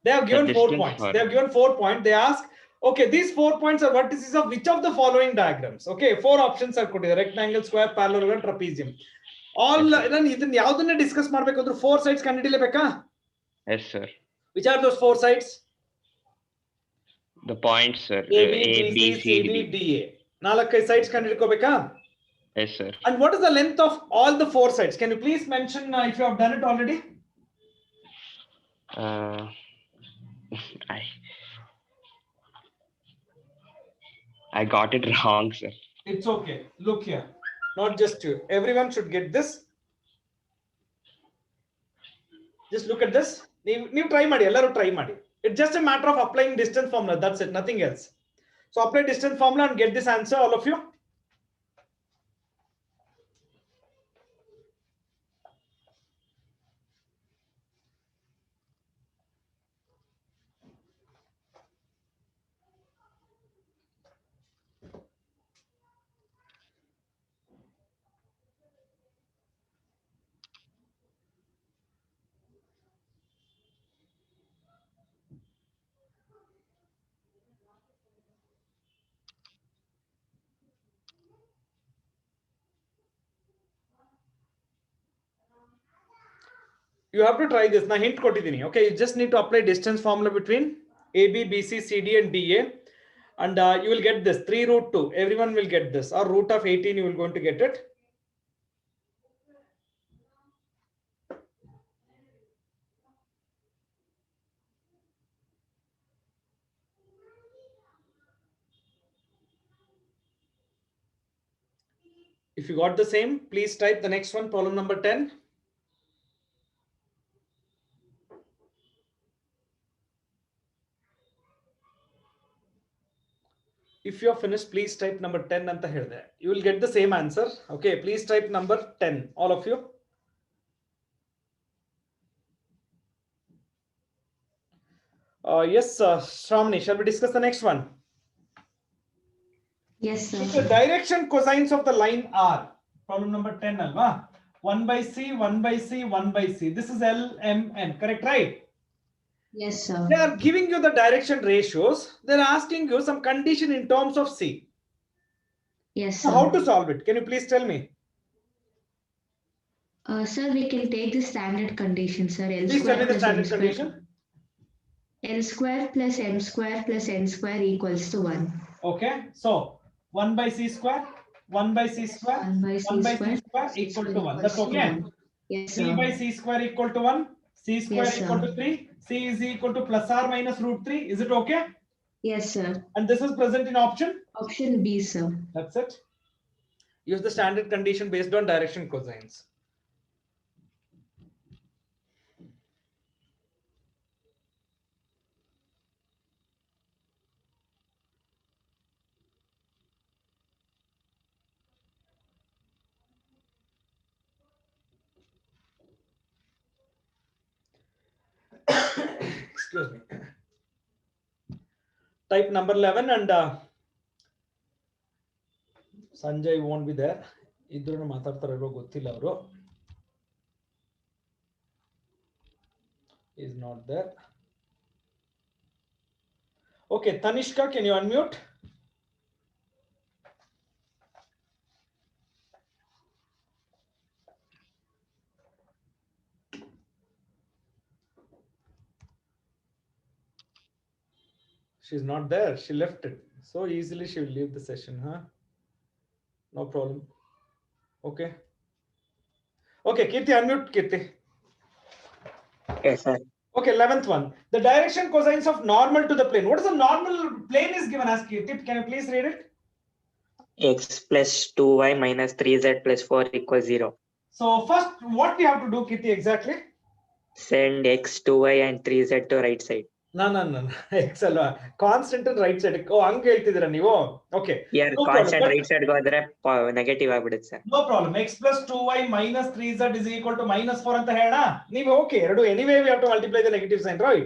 They have given 4 points. They have given 4 points. They ask, okay, these 4 points are vertices of which of the following diagrams? Okay, 4 options are ಕೊಟ್ಟಿದ್ದಾರೆ: rectangle, square, parallelogram, trapezium. All ನಾನು ಇದನ್ನ ಯಾವುದನ್ನ discuss ಮಾಡಬೇಕು ಅಂದ್ರೆ 4 sides ಕಂಡುಹಿಡಿಯಲೇಬೇಕಾ? Yes, sir. Which are those 4 sides? The points, sir. A, B, C, D, D, A. 4 sides ಕಂಡುಹಿಡ್ಕೋಬೇಕಾ? Yes, sir. And what is the length of all the 4 sides? Can you please mention if you have done it already? I got it wrong, sir. It's okay. Look here. Not just you. Everyone should get this. Just look at this. You try ಮಾಡಿ, ಎಲ್ಲರೂ try ಮಾಡಿ. It's just a matter of applying distance formula. That's it. Nothing else. So apply distance formula and get this answer, all of you. You have to try this. Na hint ಕೊಟ್ಟಿದ್ದೀನಿ. Okay, you just need to apply distance formula between AB, BC, CD and DA. And you will get this 3 root 2. Everyone will get this. Or root of 18, you will going to get it. If you got the same, please type the next one, problem number 10. If you are finished, please type number 10 ಅಂತ ಹೇಳಿದೆ. You will get the same answer. Okay, please type number 10, all of you. Yes, Shramani, shall we discuss the next one? Yes, sir. If the direction cosines of the line are, problem number 10 alva, 1 by C, 1 by C, 1 by C. This is L, M, N, correct, right? Yes, sir. They are giving you the direction ratios. They're asking you some condition in terms of C. Yes, So sir. how to solve it? Can you please tell me? Sir, we can take the standard condition, sir. L Please tell square me the plus standard M square. condition. L square plus M square plus N square equals to 1. Okay, so 1 by C square, 1 by C square, 1 by C 1 by C square square equal to 1. That's equals to okay. 1. Yes, 3 sir. by C square equal to 1. C square Yes, sir. equal to 3. C is equal to plus or minus root 3. Is it okay? Yes, sir. And this is present in option. Option B, sir. That's it. Use the standard condition based on direction cosines. type number 11 and Sanjay won't be there. Idru ಮಾತಾಡ್ತಾರೋ ಗೊತ್ತಿಲ್ಲ ಅವರು. Is not there. Okay, Tanishka, can you unmute? She's not there. She left it. So easily she will leave the session, huh? No problem. Okay. Okay, Kirti, unmute Kirti. Yes, sir. Okay, 11th one. The direction cosines of normal to the plane. What is the normal plane is given as Kirti? Can you please read it? X plus 2y minus 3z plus 4 equals 0. So first, what we have to do, Kirti, exactly? Send x, 2y and 3z to right side. No. X alwa. Constant and right side. Oh, hang ಹೇಳ್ತಿದ್ದೀರಾ ನೀವು? Okay. Here No constant problem. right side go ಹೋದ್ರೆ negative ಆಗ್ಬಿಡುತ್ತೆ sir. No problem. X plus 2y minus 3z is equal to minus 4 ಅಂತ ಹೇಳೋಣ. ನೀವು okay. ಎರಡು anyway we have to multiply the negative sign, right?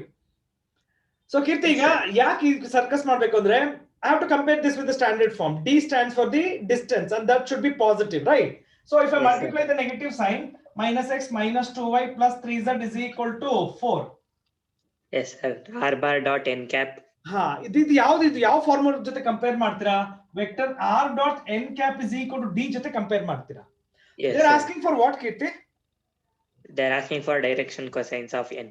So Kirti, ಈಗ ಯಾಕೆ ಈ circus ಮಾಡಬೇಕು ಅಂದ್ರೆ I have to compare this with the standard form. D stands for the distance and that should be positive, right? So if I Yes, multiply the negative sign, minus x minus 2y plus 3z is equal to 4. Yes, sir. R bar dot n cap. ಹಾ ಇದು ಯಾವ formula ಜೊತೆ compare ಮಾಡ್ತೀರಾ? Vector r dot n cap is equal to d ಜೊತೆ compare ಮಾಡ್ತೀರಾ? Yes, They're sir. asking for what, Kirti? They're asking for direction cosines of n.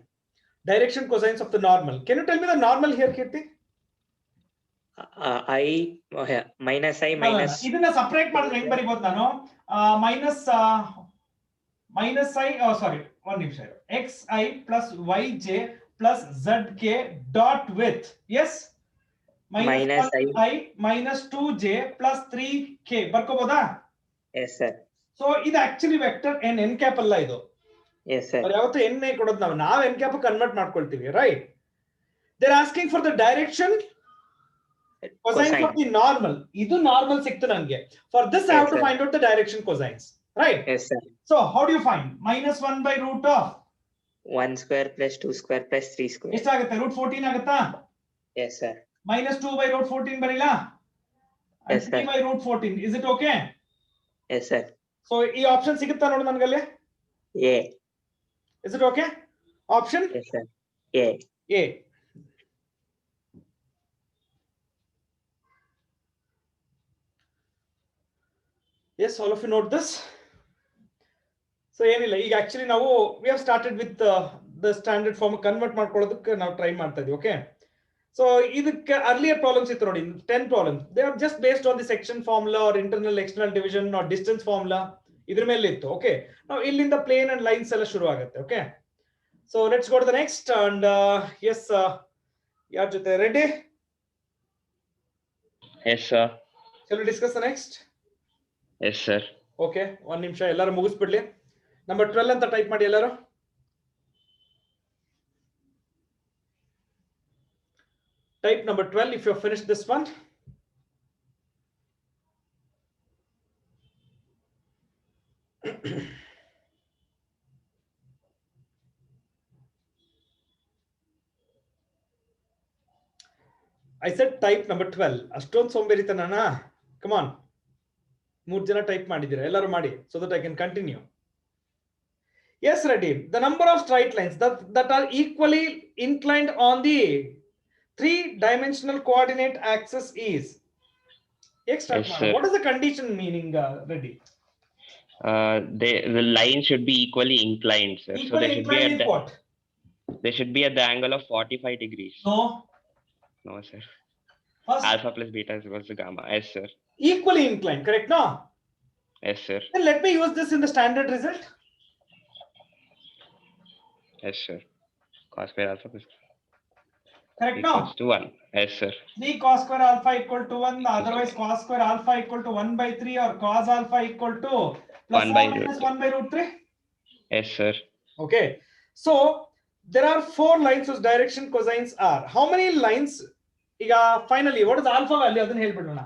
Direction cosines of the normal. Can you tell me the normal here, Kirti? I minus I minus. ಇದನ್ನ separate ಮಾಡಿದ್ರೆ ಹೆಂಗ್ ಬರಿಬಹುದು ನಾನು? minus I, oh sorry, one ನಿಮಿಷ. xi plus yj plus zk dot with, yes? Minus I minus 2j plus 3k ಬರ್ಕೋಬಹುದಾ? Yes, sir. So ಇದು actually vector n cap ಅಲ್ಲ ಇದು. Yes, sir. ಯಾವತ್ತು n ಕೊಡೋದು ನಾವು n cap ಕನ್ವರ್ಟ್ ಮಾಡ್ಕೊಳ್ತೀವಿ, right? They're asking for the direction cosine for the normal. ಇದು normal ಸಿಕ್ತು ನನಗೆ. For this I have to find out the direction cosines, right? Yes, sir. So how do you find? Minus 1 by root of 1 square plus 2 square plus 3 square. ಎಷ್ಟಾಗುತ್ತೆ? Root 14 ಆಗುತ್ತಾ? Yes, sir. Minus 2 by root 14 ಬರೀಲಾ? Yes, sir. 3 by root 14. Is it okay? Yes, sir. So ಈ option ಸಿಗುತ್ತಾ ನೋಡು ನನಗಲ್ಲಿ? A. Is it okay? Option Yes, sir. A. A. Yes, all of you note this. So ಏನಿಲ್ಲ ಈಗ actually ನಾವು we have started with the standard form convert ಮಾಡ್ಕೊಳ್ಳೋದಕ್ಕೆ ನಾವು try ಮಾಡ್ತಾ ಇದೀವಿ, ಓಕೆ? ಸೊ ಇದಕ್ಕೆ ಅರ್ಲಿಯರ್ ಪ್ರಾಬ್ಲಮ್ಸ್ ಇತ್ತು ನೋಡಿ, 10 problems. They are just based on the section formula or internal external division or distance formula ಇದ್ರ ಮೇಲೆ ಇತ್ತು, ಓಕೆ? ನಾವು ಇಲ್ಲಿಂದ ಪ್ಲೇನ್ ಅಂಡ್ ಲೈನ್ಸ್ ಎಲ್ಲ ಶುರು ಆಗುತ್ತೆ, okay? So let's go to the next and ಎಸ್ ಯಾರ ಜೊತೆ ready? Yes, sir. Shall we discuss the next? Yes, sir. Okay, ಒಂದ್ ನಿಮಿಷ ಎಲ್ಲರೂ ಮುಗಿಸ್ಬಿಡ್ಲಿ. ನಂಬರ್ 12 ಅಂತ ಟೈಪ್ ಮಾಡಿ ಎಲ್ಲರೂ. Type number 12 if you have finished this one. I said type number 12. ಅಷ್ಟೊಂದು ಸೋಂಬೇರಿತನನ? Come on. 3 ಜನ ಟೈಪ್ ಮಾಡಿದ್ದೀರಾ, ಎಲ್ಲರೂ ಮಾಡಿ so that I can continue. Yes, ready. The number of straight lines that are equally inclined on the 3-dimensional coordinate axis is. Yes, sir. What is the condition meaning, ready? The line should be equally inclined, sir. So Equally they should be inclined at is what? they should be at the angle of 45 degrees. No. No, sir. First, Alpha plus beta is equals to gamma. Yes, sir. equally inclined, correct? No. Yes, sir. Then let me use this in the standard result. Yes, sir. Cos square alpha plus Correct now. equals to 1. Yes, sir. 3 cos square alpha equal to 1. Otherwise, cos square alpha equal to 1 by 3 or cos alpha equal to plus 1 by or minus root 1 by root 3. Yes, sir. Okay. So there are 4 lines whose direction cosines are. How many lines? Finally, what is alpha value?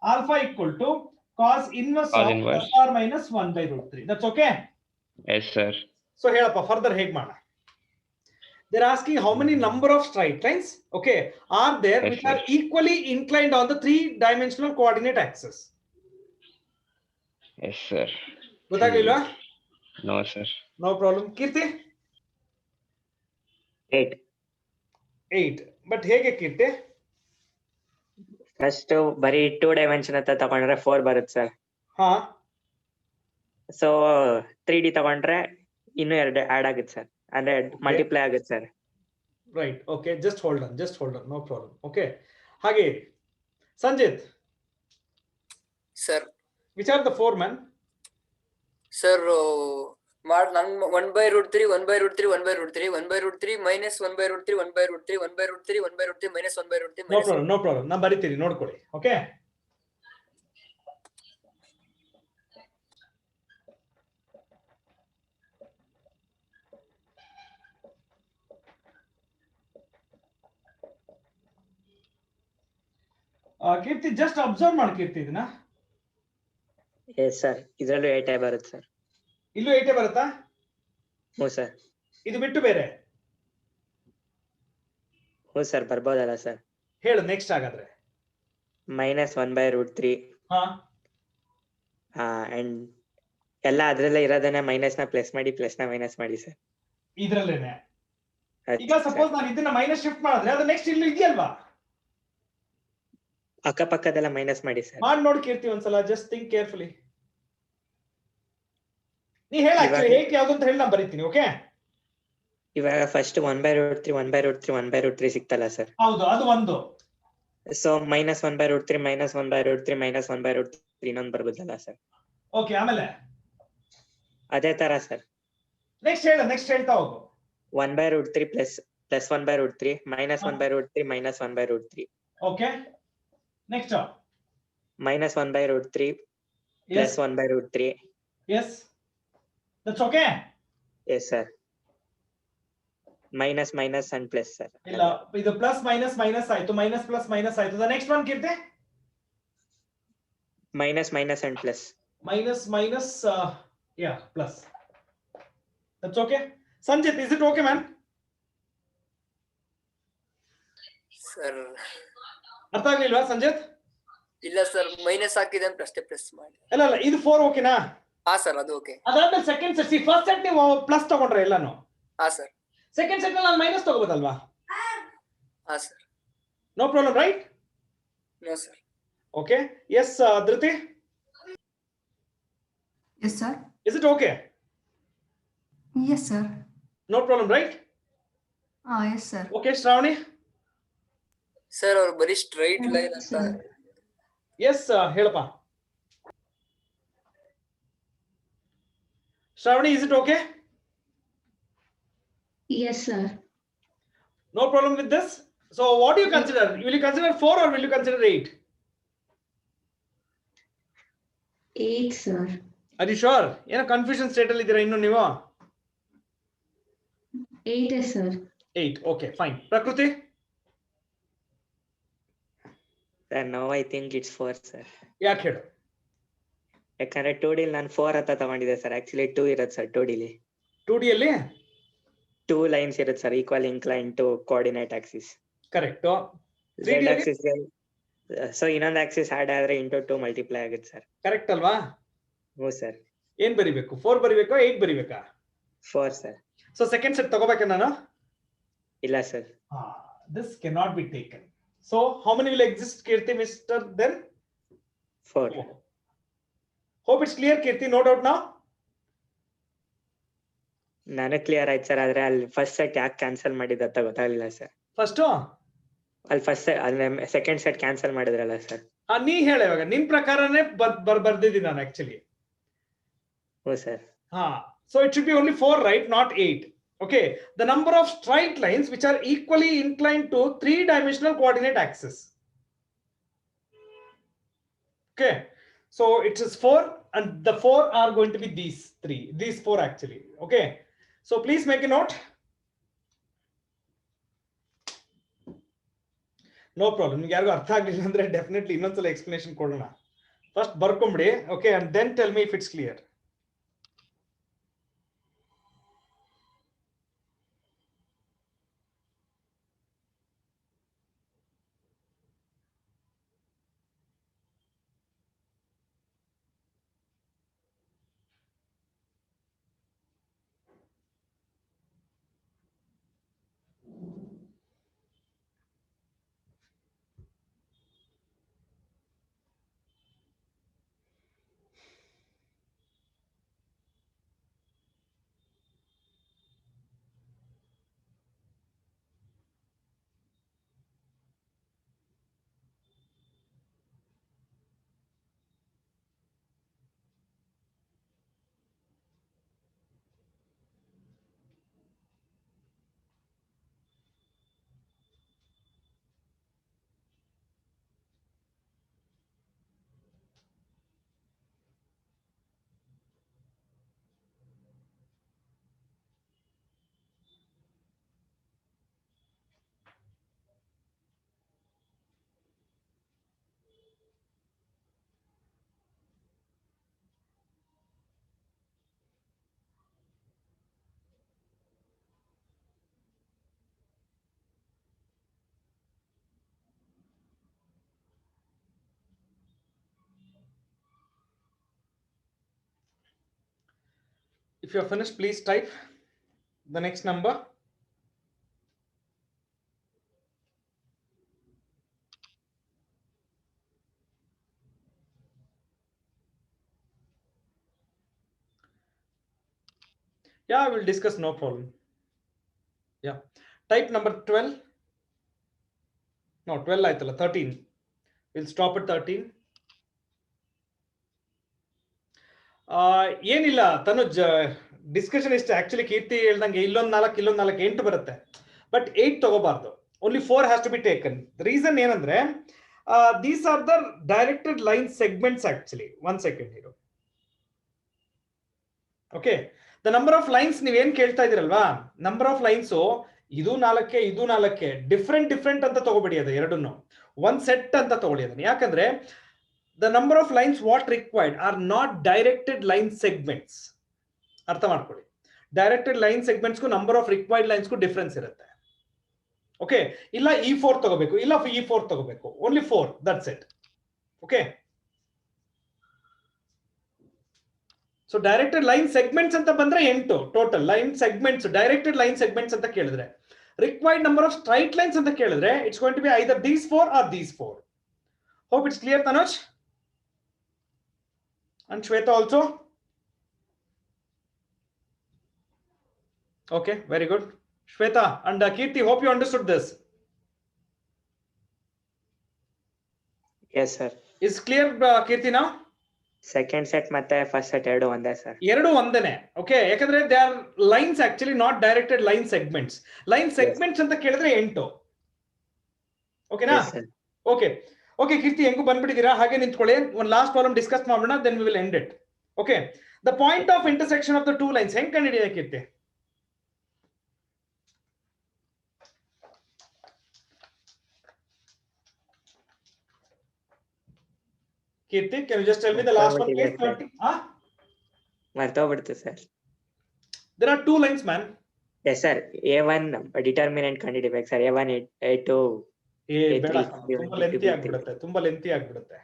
Alpha equal to cos inverse Cos of inverse. plus or minus 1 by root 3. That's okay. Yes, sir. So ಹೇಳಪ್ಪ further ಹೇಗೆ ಮಾಡೋಣ? They're asking how many number of straight lines, okay, are there Yes, which sir. are equally inclined on the 3-dimensional coordinate axis. Yes, sir. ಗೊತ್ತಾಗ್ಲಿಲ್ವಾ? No, sir. No problem. Keerthi? 8. 8. But ಹೇಗೆ ಕೀರ್ತಿ? First ಬರೀ 2 dimension ಅಂತ ತಗೊಂಡ್ರೆ 4 ಬರುತ್ತೆ sir. ಹಾ. So 3D ತಗೊಂಡ್ರೆ ಇನ್ನೂ 2 add ಆಗುತ್ತೆ sir, ಅಂದ್ರೆ ಮಲ್ಟಿಪ್ಲೈ ಆಗುತ್ತೆ sir. Right. Okay. Just hold on. No problem. Okay. ಹಾಗೆ Sanjith. Sir. Which are the 4, man? Sir, ನಂಗ್ 1/√3 1/√3 1/√3 1/√3 minus 1/√3 1/√3 1/√3 1/√3 minus 1/√3 No problem. No problem. ನಾನು ಬರಿತೀನಿ ನೋಡ್ಕೊಳ್ಳಿ. Okay. ಕೀರ್ತಿ ಜಸ್ಟ್ ಅಬ್ಸರ್ವ್ ಮಾಡಿ ಕೀರ್ತಿ ಇದನ್ನ. ಎಸ್ ಸರ್, ಇದರಲ್ಲೂ 8 ಬರುತ್ತೆ ಸರ್. ಇಲ್ಲೂ 8 ಬರುತ್ತಾ? ಹ್ಞೂ ಸರ್. ಇದು ಬಿಟ್ಟು ಬೇರೆ? ಹ್ಞೂ ಸರ್, ಬರ್ಬೋದಲ್ಲ ಸರ್. ಹೇಳು ನೆಕ್ಸ್ಟ್ ಹಾಗಾದ್ರೆ. minus 1/√3. ಹಾ. ಅಂಡ್ ಎಲ್ಲ ಅದ್ರಲ್ಲೇ ಇರೋದನ್ನ ಮೈನಸ್ ನ ಪ್ಲಸ್ ಮಾಡಿ, ಪ್ಲಸ್ ನ ಮೈನಸ್ ಮಾಡಿ ಸರ್. ಇದ್ರಲ್ಲೇನೆ. ಈಗ ಸಪೋಸ್ ನಾನು ಇದನ್ನ ಮೈನಸ್ ಶಿಫ್ಟ್ ಮಾಡಿದ್ರೆ ಅದು ನೆಕ್ಸ್ಟ್ ಇಲ್ಲಿ ಇದೆಯಲ್ವಾ? ಅಕ್ಕಪಕ್ಕದೆಲ್ಲ ಮೈನಸ್ ಮಾಡಿ ಸರ್. ಮಾಡಿ ನೋಡಿ ಕೀರ್ತಿ ಒಂದ್ಸಲ. Just think carefully. ನೀ ಹೇಳ ಹೇಗೆ ಯಾವ್ದು ಅಂತ ಹೇಳಿ ನಾನು ಬರೀತೀನಿ. ಓಕೆ. ಇವಾಗ ಫಸ್ಟ್ 1/√3 1/√3 1/√3 ಸಿಕ್ತಲ್ಲ ಸರ್. ಹೌದು, ಅದು ಒಂದು. ಸೊ minus 1/√3 minus 1/√3 minus 1/√3 ಇನ್ನೊಂದು ಬರ್ಬೋದಲ್ಲ ಸರ್. ಓಕೆ, ಆಮೇಲೆ ಅದೇ ತರ ಸರ್. ನೆಕ್ಸ್ಟ್ ಹೇಳ್ತಾ ಹೋಗು. 1/√3 plus 1/√3 minus 1/√3 minus 1/√3. Okay. Next minus 1/√3 plus 1/√3. Yes. That's okay? Yes sir. Minus minus and plus sir. ಇಲ್ಲ, ಇದು ಪ್ಲಸ್ ಮೈನಸ್ ಮೈನಸ್ ಆಯ್ತು, ಮೈನಸ್ ಪ್ಲಸ್ ಮೈನಸ್ ಆಯ್ತು. The next one Kirti? Minus minus and plus. Minus yeah, plus. That's okay? Sanjit, is it okay, man? Sir. ಅರ್ಥ ಆಗ್ಲಿಲ್ವಾ ಸಂಜಿತ್? ಇಲ್ಲ sir, minus ಹಾಕಿದೆ ಅಂತ ಅಷ್ಟೇ plus ಮಾಡಿ. ಇಲ್ಲ ಇದು 4 ಓಕೆನಾ? ಹಾ ಸರ್, ಅದು ಓಕೆ. ಅದಾದ್ಮೇಲೆ ಸೆಕೆಂಡ್ ಸೆಟ್, ಫಸ್ಟ್ ಸೆಟ್ ನೀವು ಪ್ಲಸ್ ತಗೊಂಡ್ರೆ ಎಲ್ಲಾನು. ಹಾ ಸರ್. ಸೆಕೆಂಡ್ ಸೆಟ್ ನಲ್ಲಿ ನಾನು ಮೈನಸ್ ತಗೋಬೋದಲ್ವಾ? ಹಾ sir. No problem, right? No sir. Okay. Yes Dhriti? Yes, sir. Is it okay? Yes, sir. No problem, right? Yes, sir. Okay, Shravani? Sir, ಅವ್ರು ಬರೀ ಸ್ಟ್ರೈಟ್ ಲೈನ್ ಅಂತ. Yes, ಹೇಳಪ್ಪ. Shravani, is it okay? Yes, sir. No problem with this. So what do you consider? Will you consider 4 or will you consider 8? 8, sir. Are you sure? ಏನೋ confusion state ಅಲ್ಲಿ ಇದ್ದೀರಾ ಇನ್ನು ನೀವು? 8, sir. 8. Okay, fine. ಪ್ರಕೃತಿ? Sir, now I think it's 4 sir. ಯಾಕೆ ಹೇಳು? ಯಾಕಂದ್ರೆ 2D ನಾನು 4 ಅಂತ ತಗೊಂಡಿದ್ದೆ ಸರ್. ಆಕ್ಚುಲಿ 2 ಇರುತ್ತೆ ಸರ್ 2D ಲಿ. 2D ಅಲ್ಲಿ 2 ಲೈನ್ಸ್ ಇರುತ್ತೆ sir, equal incline to coordinate axis. Correct. Z axis so ಇನ್ನೊಂದು ಆಕ್ಸಿಸ್ ಆಡ್ ಆದ್ರೆ ಇಂಟು 2 ಮಲ್ಟಿಪ್ಲೈ ಆಗುತ್ತೆ ಸರ್. ಕರೆಕ್ಟ್ ಅಲ್ವಾ? ಹ್ಞೂ ಸರ್. ಏನ್ ಬರಿಬೇಕು? 4 ಬರಿಬೇಕಾ 8 ಬರಿಬೇಕಾ? 4 ಸರ್. ಸೊ ಸೆಕೆಂಡ್ ಸೆಟ್ ತಗೋಬೇಕಾ ನಾನು? ಇಲ್ಲ sir. This cannot be taken. So how many will exist, Kirti, Mr. then? 4. Hope it's clear, Kirti. No doubt now? ನನಗೆ ಕ್ಲಿಯರ್ ಆಯ್ತು ಸರ್, ಆದ್ರೆ ಅಲ್ಲಿ ಫಸ್ಟ್ ಸೆಟ್ ಯಾಕೆ ಕ್ಯಾನ್ಸಲ್ ಮಾಡಿದಂತ ಗೊತ್ತಾಗಲಿಲ್ಲ ಸರ್. ಫಸ್ಟ್ ಅಲ್ಲಿ ಫಸ್ಟ್ ಸೆಕೆಂಡ್ ಸೆಟ್ ಕ್ಯಾನ್ಸಲ್ ಮಾಡಿದ್ರಲ್ಲ sir. ನೀ ಹೇಳ ಇವಾಗ ನಿನ್ ಪ್ರಕಾರನೇ ಬರ್ದಿದ್ದೀನಿ ನಾನು ಆಕ್ಚುಲಿ. ಹ್ಞೂ sir. So it should be only 4, right? Not 8. Okay. The number of straight lines which are equally inclined to 3-dimensional coordinate axis. Okay. So it is 4 and the 4 are going to be these 4 actually. Okay. So please make a note. No problem. ನಿಮಗೆ ಯಾರಿಗೂ ಅರ್ಥ ಆಗಲಿಲ್ಲ ಅಂದ್ರೆ definitely ಇನ್ನೊಂದ್ಸಲ explanation ಕೊಡೋಣ. First ಬರ್ಕೊಂಬಿಡಿ. Okay, and then tell me if it's clear. If you're finished, please type the next number. Yeah, we'll discuss, no problem. Yeah, type number 12. No, 12 aitala, 13. We'll stop at 13. ಏನಿಲ್ಲ Tanuj, discussion ಇಷ್ಟ. Actually Keerthi ಹೇಳ್ದಂಗೆ ಇಲ್ಲೊಂದ್ 4 8 ಬರುತ್ತೆ, but 8 ತಗೋಬಾರ್ದು. Only 4 has to be taken. Reason ಏನಂದ್ರೆ these are the directed line segments actually. 1 second here. Okay, the number of lines ನೀವೇನ್ ಕೇಳ್ತಾ ಇದೀರಲ್ವಾ, number of lines ಇದು 4 ಇದು 4 ಡಿಫ್ರೆಂಟ್ ಅಂತ ತಗೋಬೇಡಿ. ಅದು ಎರಡನ್ನು ಒಂದ್ ಸೆಟ್ ಅಂತ ತಗೊಳ್ಳಿ ಅದನ್ನ. ಯಾಕಂದ್ರೆ the number of lines what required are not directed line segments. ಅರ್ಥ ಮಾಡ್ಕೊಳ್ಳಿ, ಡೈರೆಕ್ಟೆಡ್ ಲೈನ್ ಸೆಗ್ಮೆಂಟ್ಸ್ ಗೂ ನಂಬರ್ ಆಫ್ ರಿಕ್ವೈರ್ಡ್ ಲೈನ್ಸ್ ಗೂ ಡಿಫರೆನ್ಸ್ ಇರುತ್ತೆ. ಓಕೆ, ಇಲ್ಲ E4 ತಗೋಬೇಕು, ಇಲ್ಲ E4 ತಗೋಬೇಕು. Only 4, that's it. Okay, so directed line segments ಅಂತ ಬಂದ್ರೆ 8 total line segments. Directed line segments ಅಂತ ಕೇಳಿದ್ರೆ, required number of straight lines ಅಂತ ಕೇಳಿದ್ರೆ it's going to be either these 4 or these 4. Hope it's clear, Tanuj and Shweta also. Okay, very good. Shweta and Kirti, hope you understood this. Yes sir. Is clear, Kirti now? Second set ಮತ್ತೆ first set ಎರಡು ಒಂದೇ sir. ಎರಡು ಒಂದೇನೆ. Okay, ಯಾಕಂದ್ರೆ they are lines actually not directed line segments. Line segments ಅಂತ ಕೇಳಿದ್ರೆ 8. ಓಕೆನಾ? Okay okay ಕೀರ್ತಿ, ಹೆಂಗು ಬಂದ್ಬಿಟ್ಟಿದ್ದೀರಾ, ಹಾಗೆ ನಿಂತ್ಕೊಳ್ಳಿ. ಒಂದು ಲಾಸ್ಟ್ ಪ್ರಾಬ್ಲಮ್ ಡಿಸ್ಕಸ್ ಮಾಡೋಣ, then we will end it. Okay, the point of intersection of the two lines ಹೆಂಗ್ ಕಂಡುಹಿಡಿಯ Kirti? Kirti, can you just tell me the last one, please? 30. ಮರ್ತೋಗ್ಬಿಡ್ತು ಸರ್. There are 2 lines, man. Yes sir. A1 determinant ಕಂಡುಹಿಡಿಬೇಕು ಸರ್. A1 A2 ಬೇಡ, ತುಂಬಾ lengthy ಆಗ್ಬಿಡುತ್ತೆ.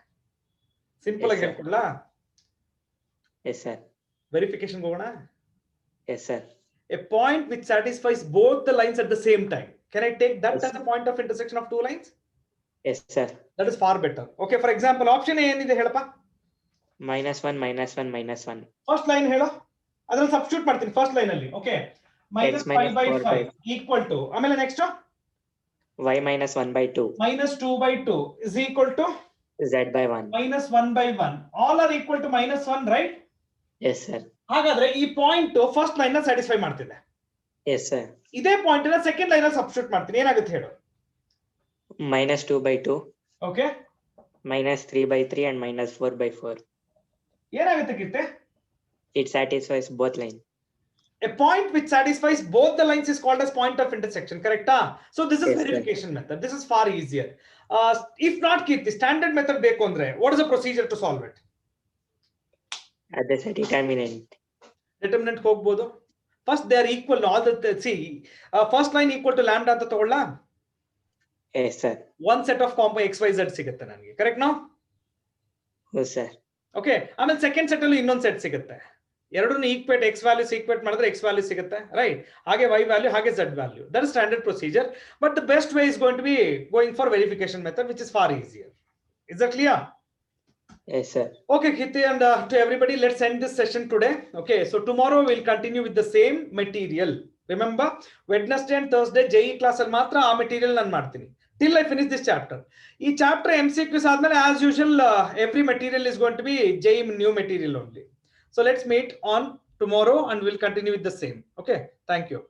Simple ಆಗಿ ಹೇಳ್ಕೊಡ್ಲಾ? Yes sir. ವೆರಿಫಿಕೇಶನ್ ಹೋಗೋಣ. Yes sir. A point which satisfies both the lines at the same time. Can I take that as a point of intersection of 2 lines? Yes sir. That is far better. Okay, for example, option A ಏನಿದೆ ಹೇಳಪ್ಪ? -1 -1 first line ಹೇಳು, ಅದರಲ್ಲಿ substitute ಮಾಡ್ತೀನಿ first line ಅಲ್ಲಿ. Okay, -5/5 equal to, ಆಮೇಲೆ next y -1/2 -2/2 is equal to z/1 -1/1. all are equal to -1, right? Yes sir. ಹಾಗಾದ್ರೆ ಈ point first line ನ ಸ್ಯಾಟಿಸ್ಫೈ ಮಾಡ್ತಿದೆ. Yes sir. ಇದೇ ಪಾಯಿಂಟ್ ನ ಸೆಕೆಂಡ್ ಲೈನ್ ಅಲ್ಲಿ ಸಬ್ಸ್ಟಿಟ್ಯೂಟ್ ಮಾಡ್ತೀನಿ, ಏನಾಗುತ್ತೆ ಹೇಳು? -2/2 ಓಕೆ, -3/3 and -4/4. ಏನಾಗುತ್ತೆ ಕೀರ್ತಿ? It satisfies both lines. A point which satisfies both the lines is called as point of intersection, correct? So this is Yes, verification method. This is far easier. If not Kirti, standard method beku andre, what is the procedure to solve it? Add the determinant. Determinant hogbodu. First they are equal, all the see first line equal to lambda anta tagolla. Yes sir. One set of compa xyz sigutte ನನಗೆ, correct now? Yes sir. Okay, ಆಮೇಲೆ second set ಅಲ್ಲಿ ಇನ್ನೊಂದು set ಸಿಗುತ್ತೆ. ಎರಡನ್ನು equate X values equate ಮಾಡಿದ್ರೆ X value ಸಿಗುತ್ತೆ, right? ಹಾಗೆ Y value, ಹಾಗೆ Z value. That is standard procedure, but the best way is going to be going for verification method, which is far easier. Is that clear? Yes sir. Okay Kirti, and to everybody, let's end this session today. Okay, so tomorrow we'll continue with the same material. Remember, Wednesday and Thursday JE class ಅಲ್ಲಿ ಮಾತ್ರ ಆ material ನಾನು ಮಾಡ್ತೀನಿ till I finish this chapter. ಈ chapter MCQs ಆದ್ಮೇಲೆ as usual every material is going to be JE new material only. So let's meet on tomorrow and we'll continue with the same. Okay, thank you.